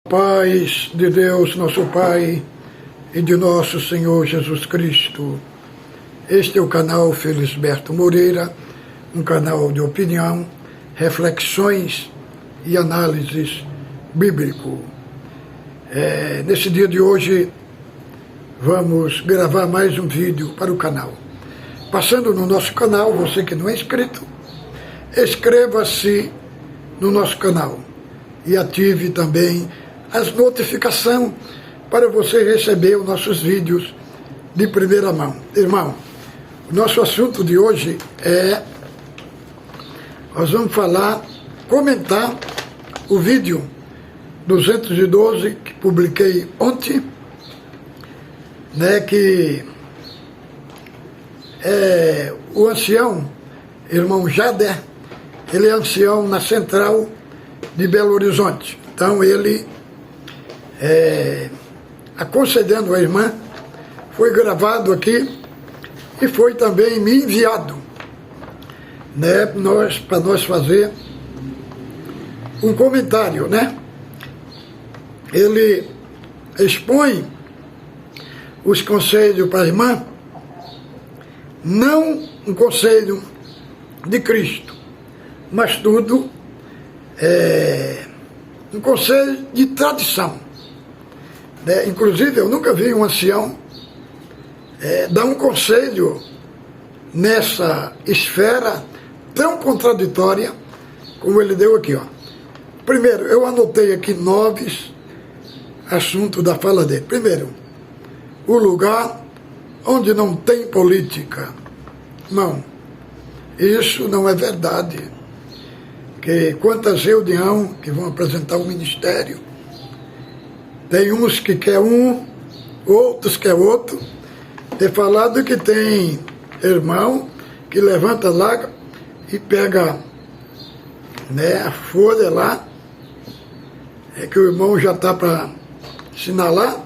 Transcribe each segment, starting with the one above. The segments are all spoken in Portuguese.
Paz de Deus, nosso Pai, e de nosso Senhor Jesus Cristo. Este é o canal Felisberto Moreira, um canal de opinião, reflexões e análises bíblico. Nesse dia de hoje, vamos gravar mais um vídeo para o canal. Passando no nosso canal, você que não é inscrito, inscreva-se no nosso canal e ative também as notificações para você receber os nossos vídeos de primeira mão. Irmão, o nosso assunto de hoje nós vamos comentar o vídeo 212 que publiquei ontem, que o ancião, irmão Jader, ele é ancião na Central de Belo Horizonte. Então ele, aconselhando a irmã, foi gravado aqui e foi também me enviado, para nós fazer um comentário, Ele expõe os conselhos para a irmã, não um conselho de Cristo, mas tudo um conselho de tradição. Inclusive, eu nunca vi um ancião dar um conselho nessa esfera tão contraditória como ele deu aqui. Primeiro, eu anotei aqui 9 assuntos da fala dele. Primeiro, o lugar onde não tem política. Não, isso não é verdade. Que quantas reuniões que vão apresentar o ministério, tem uns que quer um, outros quer outro. Tem falado que tem irmão que levanta lá e pega a folha lá, que o irmão já está para assinalar,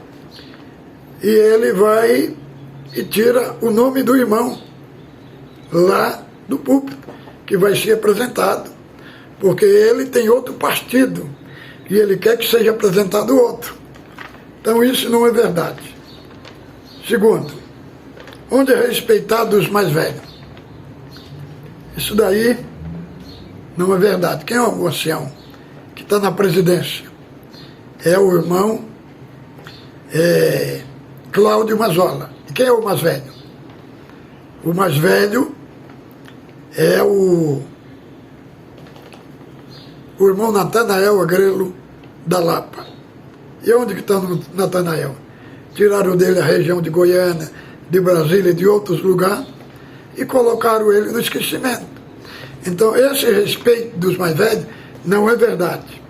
e ele vai e tira o nome do irmão lá do púlpito, que vai ser apresentado, porque ele tem outro partido e ele quer que seja apresentado outro. Então isso não é verdade. Segundo, onde é respeitado os mais velhos? Isso daí não é verdade. Quem é o ancião que está na presidência? É o irmão Cláudio Mazola. E quem é o mais velho? O mais velho é o irmão Natanael Agrelo da Lapa. E onde que está o Natanael? Tiraram dele a região de Goiânia, de Brasília e de outros lugares e colocaram ele no esquecimento. Então, esse respeito dos mais velhos não é verdade.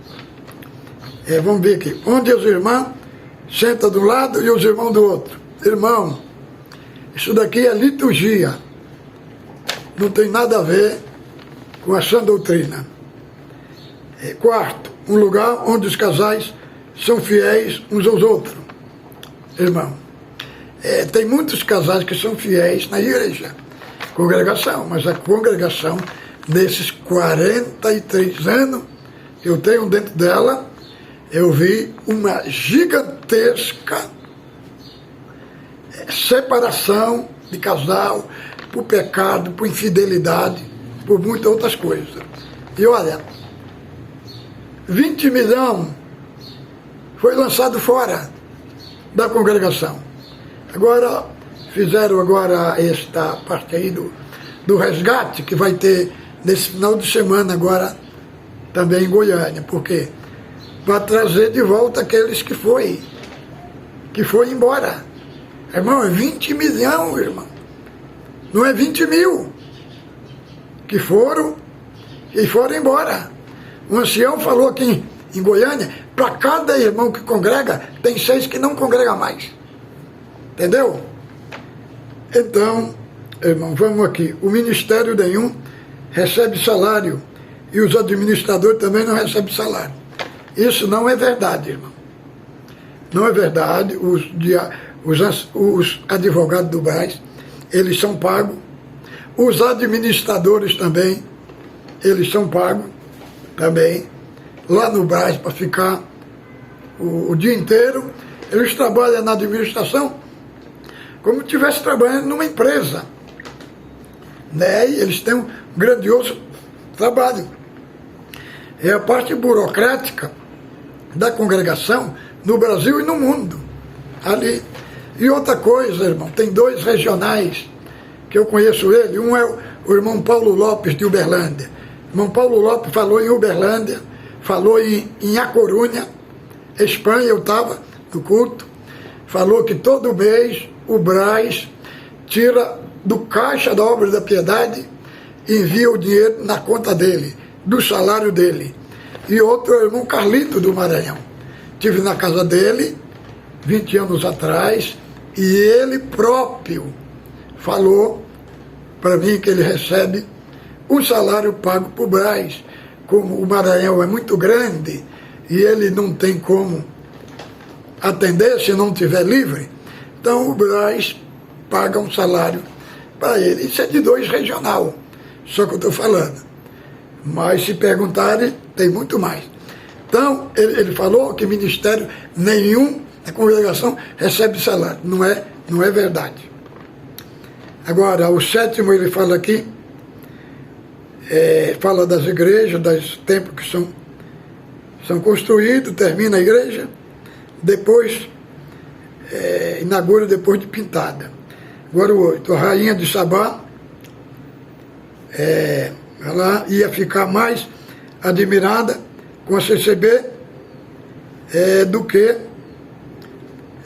Vamos ver aqui. Onde os irmãos sentam de um lado e os irmãos do outro. Irmão, isso daqui é liturgia. Não tem nada a ver com a sã doutrina. Quarto, um lugar onde os casais são fiéis uns aos outros. Irmão, tem muitos casais que são fiéis na igreja, congregação, mas a congregação, nesses 43 anos que eu tenho dentro dela, eu vi uma gigantesca separação de casal por pecado, por infidelidade, por muitas outras coisas. E olha, 20 milhões foi lançado fora da congregação. Agora, fizeram esta parte aí do resgate, que vai ter nesse final de semana agora, também em Goiânia. Por quê? Para trazer de volta aqueles que foi embora. Irmão, é 20 milhões, irmão. Não é 20 mil que foram embora. O ancião falou aqui em Goiânia, para cada irmão que congrega, tem 6 que não congrega mais. Entendeu? Então, irmão, vamos aqui. O ministério nenhum recebe salário e os administradores também não recebem salário. Isso não é verdade, irmão. Não é verdade. Os advogados do Brás, eles são pagos. Os administradores também, eles são pagos também. Lá no Brás, para ficar o dia inteiro, eles trabalham na administração como se estivesse trabalhando numa empresa, né? E eles têm um grandioso trabalho. É a parte burocrática da congregação no Brasil e no mundo. Ali. E outra coisa, irmão, tem 2 regionais que eu conheço ele. Um é o irmão Paulo Lopes, de Uberlândia. O irmão Paulo Lopes falou em Uberlândia, falou em A Corunha, Espanha, eu estava no culto, falou que todo mês o Braz tira do caixa da Obra da Piedade e envia o dinheiro na conta dele, do salário dele. E outro é o irmão Carlito, do Maranhão. Estive na casa dele 20 anos atrás e ele próprio falou para mim que ele recebe um salário pago por Braz. Como o Maranhão é muito grande e ele não tem como atender se não estiver livre, então o Braz paga um salário para ele. Isso é de 2 regional, só que eu estou falando. Mas se perguntarem, tem muito mais. Então, ele falou que ministério nenhum da congregação recebe salário. Não é verdade. Agora, o 7º ele fala aqui, fala das igrejas, dos templos que são construídos, termina a igreja, depois inaugura depois de pintada. Agora o 8, a rainha de Sabá, ela ia ficar mais admirada com a CCB do que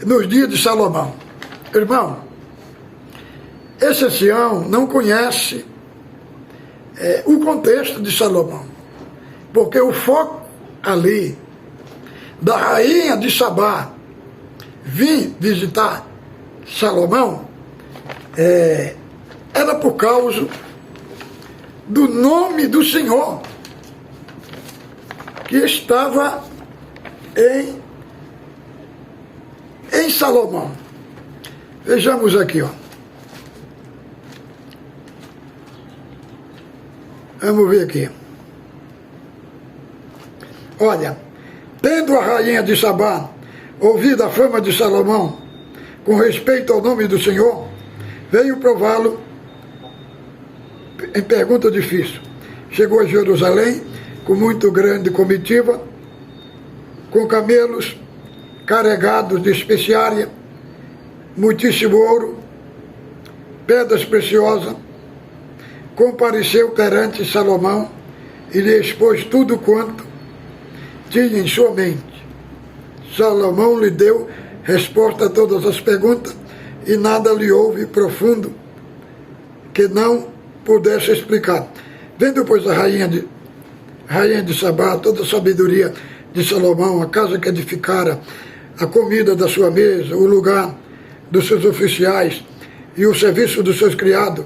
nos dias de Salomão. Irmão, esse ancião não conhece o contexto de Salomão, porque o foco ali da rainha de Sabá vir visitar Salomão era por causa do nome do Senhor que estava em Salomão. Vejamos aqui, ó. Vamos ver aqui. Olha, tendo a rainha de Sabá ouvido a fama de Salomão com respeito ao nome do Senhor, veio prová-lo em pergunta difícil. Chegou a Jerusalém com muito grande comitiva, com camelos carregados de especiaria, muitíssimo ouro, pedras preciosas, compareceu perante Salomão e lhe expôs tudo quanto tinha em sua mente. Salomão lhe deu resposta a todas as perguntas e nada lhe houve profundo que não pudesse explicar. Vendo, pois, a rainha de Sabá, toda a sabedoria de Salomão, a casa que edificara, a comida da sua mesa, o lugar dos seus oficiais e o serviço dos seus criados,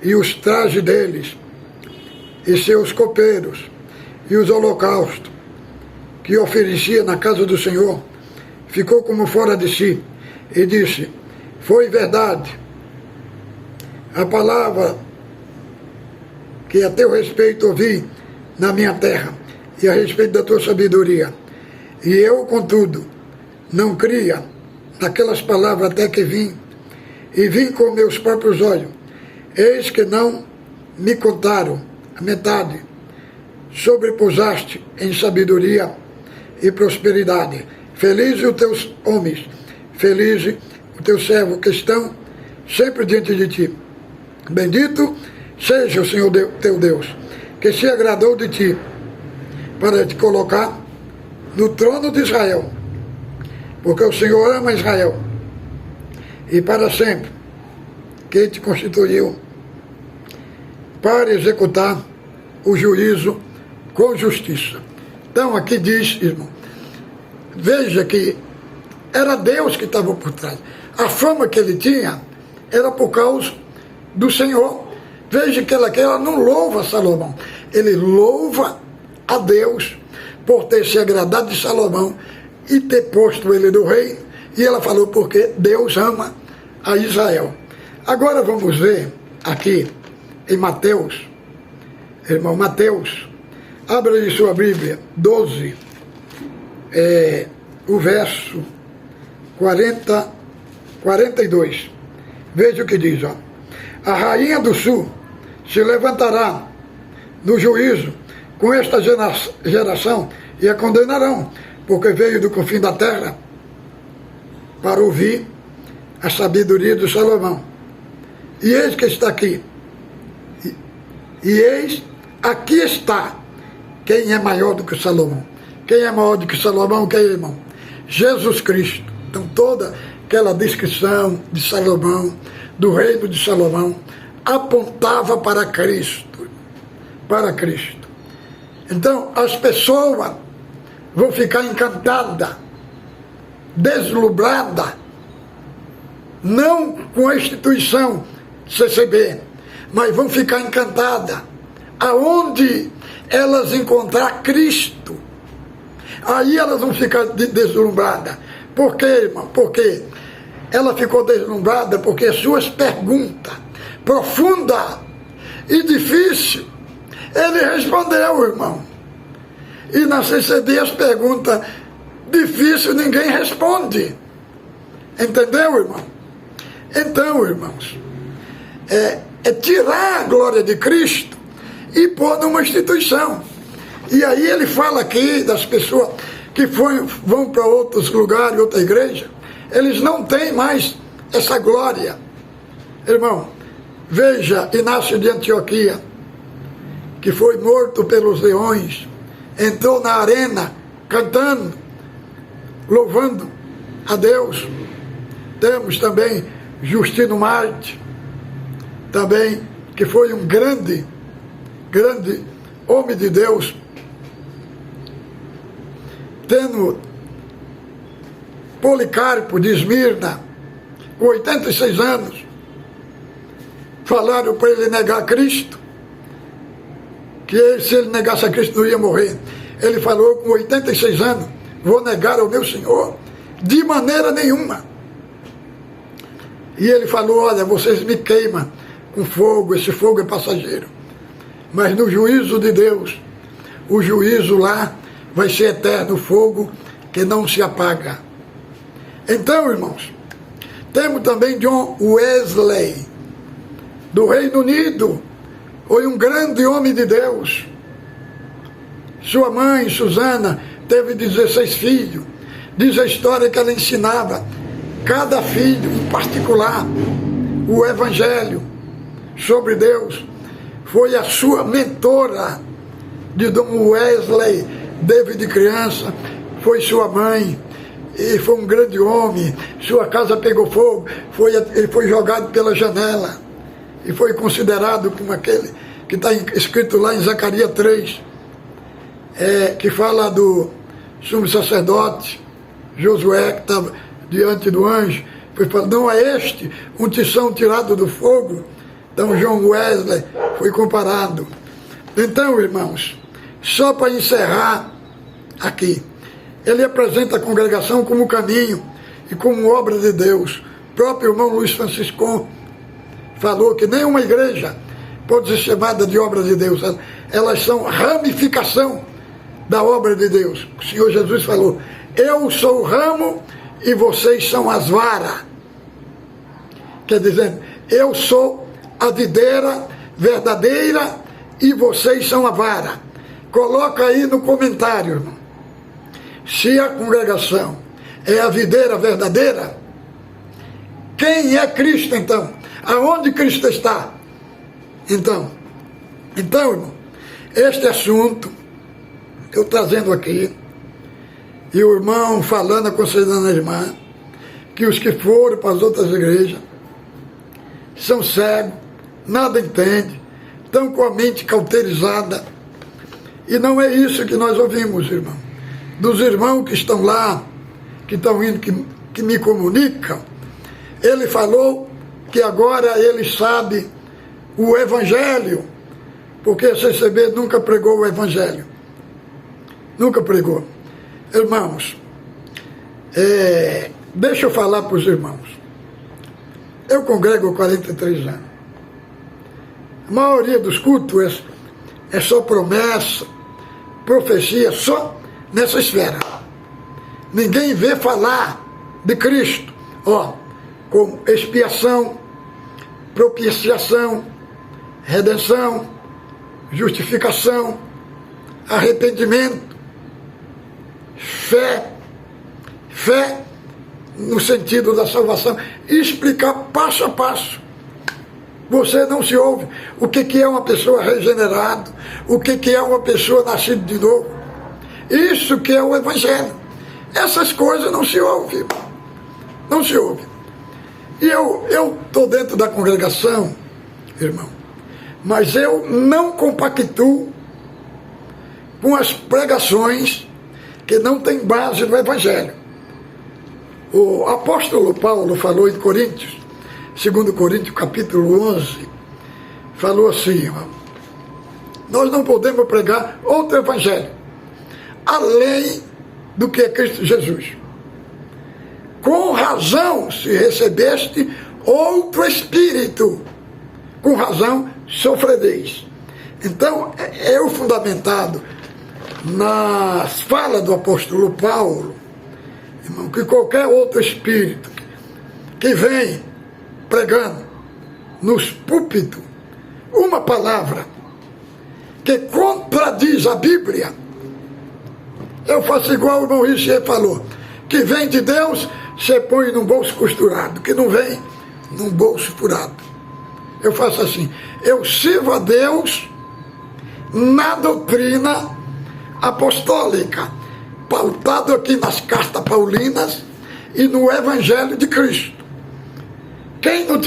e os trajes deles, e seus copeiros, e os holocaustos que oferecia na casa do Senhor, ficou como fora de si, e disse: foi verdade a palavra que a teu respeito ouvi na minha terra, e a respeito da tua sabedoria. E eu, contudo, não cria naquelas palavras até que vim, e vim com meus próprios olhos. Eis que não me contaram a metade. Sobrepusaste em sabedoria e prosperidade. Felizes os teus homens, felizes o teu servo, que estão sempre diante de ti. Bendito seja o Senhor teu Deus, que se agradou de ti, para te colocar no trono de Israel, porque o Senhor ama Israel, e para sempre, que te constituiu para executar o juízo com justiça. Então aqui diz, irmão, veja que era Deus que estava por trás. A fama que ele tinha era por causa do Senhor. Veja que ela não louva Salomão, ele louva a Deus por ter se agradado de Salomão e ter posto ele no rei. E ela falou porque Deus ama a Israel. Agora vamos ver aqui em Mateus, irmão, Mateus, abra aí sua Bíblia, 12, o verso 42. Veja o que diz, ó. A rainha do sul se levantará no juízo com esta geração e a condenarão, porque veio do confim da terra para ouvir a sabedoria de Salomão. E eis que está aqui. E eis, aqui está quem é maior do que Salomão. Quem é maior do que Salomão? Quem é, irmão? Jesus Cristo. Então toda aquela descrição de Salomão, do reino de Salomão, apontava para Cristo. Para Cristo. Então as pessoas vão ficar encantadas, deslumbradas, não com a instituição CCB, mas vão ficar encantadas aonde elas encontrar Cristo. Aí elas vão ficar deslumbradas. Por quê, irmão? Porque ela ficou deslumbrada porque suas perguntas profundas e difíceis, ele respondeu, irmão. E na CCB as perguntas difíceis ninguém responde. Entendeu, irmão? Então, irmãos, é tirar a glória de Cristo e pôr numa instituição. E aí ele fala aqui das pessoas que vão para outros lugares, outra igreja, eles não têm mais essa glória. Irmão, veja Inácio de Antioquia, que foi morto pelos leões, entrou na arena cantando, louvando a Deus. Temos também Justino Marte, também, que foi um grande homem de Deus. Tendo Policarpo de Esmirna, com 86 anos, falaram para ele negar Cristo, que se ele negasse a Cristo não ia morrer. Ele falou, com 86 anos, vou negar ao meu Senhor de maneira nenhuma. E ele falou, olha, vocês me queimam com fogo, esse fogo é passageiro. Mas no juízo de Deus, o juízo lá vai ser eterno, fogo que não se apaga. Então, irmãos, temos também John Wesley, do Reino Unido, foi um grande homem de Deus. Sua mãe, Susana, teve 16 filhos. Diz a história que ela ensinava cada filho, em particular, o Evangelho sobre Deus. Foi a sua mentora de Dom Wesley, desde criança, foi sua mãe, e foi um grande homem. Sua casa pegou fogo, ele foi jogado pela janela, e foi considerado como aquele que está escrito lá em Zacarias 3, que fala do sumo sacerdote, Josué, que estava diante do anjo, foi falando, não é este um tição tirado do fogo? Então John Wesley foi comparado. Então, irmãos, só para encerrar aqui, ele apresenta a congregação como caminho e como obra de Deus. O próprio irmão Luiz Francisco falou que nenhuma igreja pode ser chamada de obra de Deus. Elas são ramificação da obra de Deus. O Senhor Jesus falou, eu sou o ramo e vocês são as varas. Quer dizer, eu sou a videira verdadeira e vocês são a vara. Coloca aí no comentário, irmão. Se a congregação é a videira verdadeira, quem é Cristo então? Aonde Cristo está? Então, irmão, este assunto eu trazendo aqui, e o irmão falando, aconselhando a irmã, que os que foram para as outras igrejas são cegos, nada entendem, estão com a mente cauterizada. E não é isso que nós ouvimos, irmão. Dos irmãos que estão lá, que estão indo, que me comunicam, ele falou que agora ele sabe o Evangelho, porque a CCB nunca pregou o Evangelho. Nunca pregou. Irmãos, deixa eu falar para os irmãos. Eu congrego há 43 anos. A maioria dos cultos é só promessa, profecia, só nessa esfera. ninguém vê falar de Cristo, como expiação, propiciação, redenção, justificação, arrependimento, fé no sentido da salvação, e explicar passo a passo. Você não se ouve o que é uma pessoa regenerada, o que é uma pessoa nascida de novo. Isso que é o Evangelho. Essas coisas não se ouvem. Não se ouve. E eu estou dentro da congregação, irmão, mas eu não compactuo com as pregações que não têm base no Evangelho. O apóstolo Paulo falou em Coríntios, 2 Coríntios capítulo 11, falou assim: nós não podemos pregar outro Evangelho, além do que é Cristo Jesus. Com razão se recebeste outro Espírito, com razão sofrereis. Então, eu fundamentado na fala do apóstolo Paulo, irmão, que qualquer outro Espírito que vem pregando nos púlpitos uma palavra que contradiz a Bíblia, eu faço igual o irmão Richier falou, que vem de Deus, você põe num bolso costurado, que não vem num bolso furado. Eu faço assim, eu sirvo a Deus na doutrina apostólica, pautado aqui nas cartas paulinas e no Evangelho de Cristo. Quem não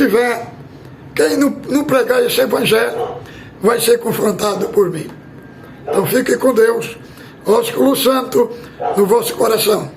pregar esse Evangelho, vai ser confrontado por mim. Então fique com Deus, ósculo santo no vosso coração.